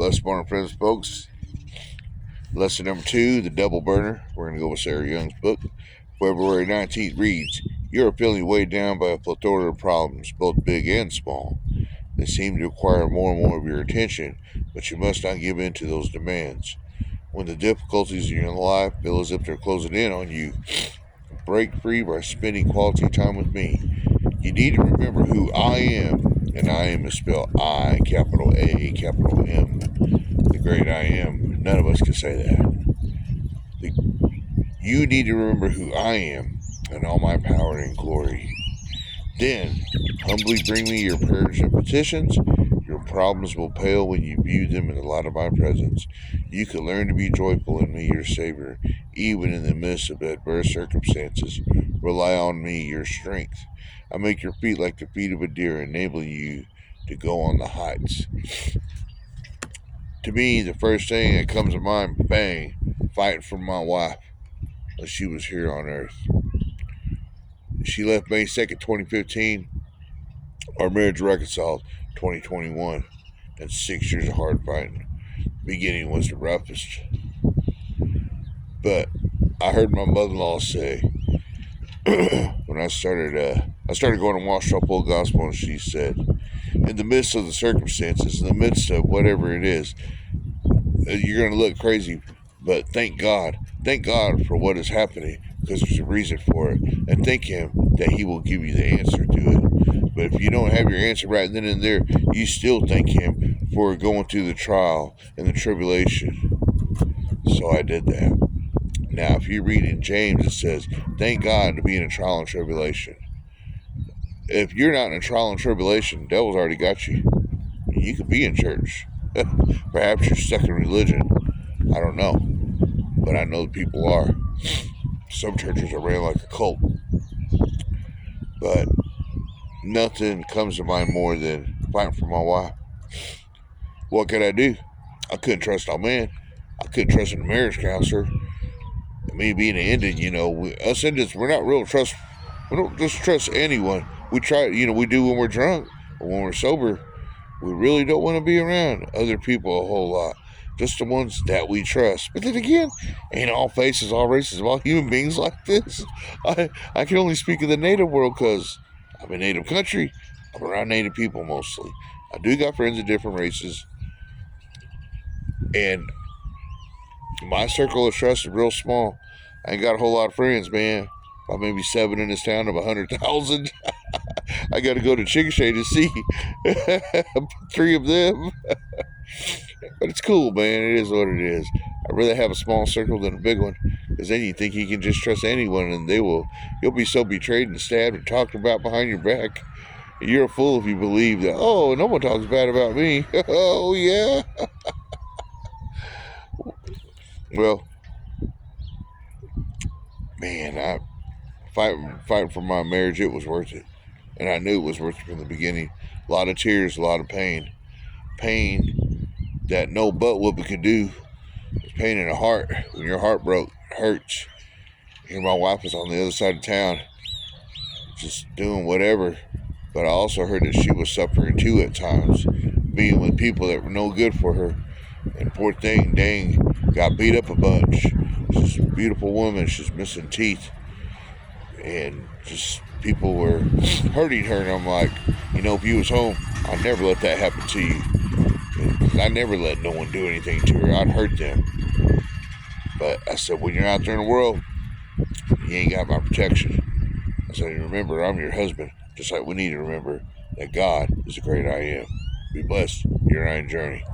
Blessed Morning Friends, folks. Lesson number 2, The Double Burner. We're going to go with Sarah Young's book. February 19th reads, You are feeling weighed down by a plethora of problems, both big and small. They seem to require more and more of your attention, but you must not give in to those demands. When the difficulties in your life feel as if they're closing in on you, break free by spending quality time with me. You need to remember who I am, and I am is spelled I, capital A, capital M. The great I am. None of us can say that. You need to remember who I am and all my power and glory. Then, humbly bring me your prayers and petitions. Your problems will pale when you view them in the light of my presence. You can learn to be joyful in me, your Savior, even in the midst of adverse circumstances. Rely on me, your strength. I make your feet like the feet of a deer, enabling you to go on the heights. To me, the first thing that comes to mind, bang, fighting for my wife when she was here on earth. She left May 2nd, 2015. Our marriage reconciled 2021. And 6 years of hard fighting. The beginning was the roughest. But I heard my mother-in-law say, when I started going to Washington Full Gospel, and she said, in the midst of the circumstances, in the midst of whatever it is, you're going to look crazy, but thank God for what is happening, because there's a reason for it, and thank Him that He will give you the answer to it. But if you don't have your answer right then and there, you still thank Him for going through the trial and the tribulation. So I did that. Now, if you read in James, it says, thank God to be in a trial and tribulation. If you're not in a trial and tribulation, the devil's already got you. You could be in church. Perhaps you're stuck in religion. I don't know. But I know the people are. Some churches are ran like a cult. But nothing comes to mind more than fighting for my wife. What could I do? I couldn't trust no man. I couldn't trust a marriage counselor. Me being an Indian, us Indians, we're not real trust. We don't just trust anyone. We try, we do when we're drunk, but when we're sober, we really don't want to be around other people a whole lot. Just the ones that we trust. But then again, ain't all faces, all races, all human beings like this. I can only speak of the native world because I'm in native country. I'm around native people mostly. I do got friends of different races. And my circle of trust is real small. I ain't got a whole lot of friends, man. About maybe 7 in this town of 100,000. I got to go to Chickasha to see 3 of them. But it's cool, man. It is what it is. I'd rather have a small circle than a big one, because then you think you can just trust anyone, and you'll be so betrayed and stabbed and talked about behind your back. You're a fool if you believe that, oh, no one talks bad about me. Oh, yeah. Well, man, I fighting for my marriage, it was worth it. And I knew it was worth it from the beginning. A lot of tears, a lot of pain. Pain that no butt whooping could do. It's pain in the heart. When your heart broke, it hurts. Here my wife was on the other side of town, just doing whatever. But I also heard that she was suffering too at times, being with people that were no good for her. And poor thing, dang, got beat up a bunch. She's a beautiful woman. She's missing teeth. And just people were hurting her. And I'm like, if you was home, I'd never let that happen to you. I never let no one do anything to her. I'd hurt them. But I said, when you're out there in the world, you ain't got my protection. I said, remember, I'm your husband. Just like we need to remember that God is the great I am. Be blessed. Your iron journey.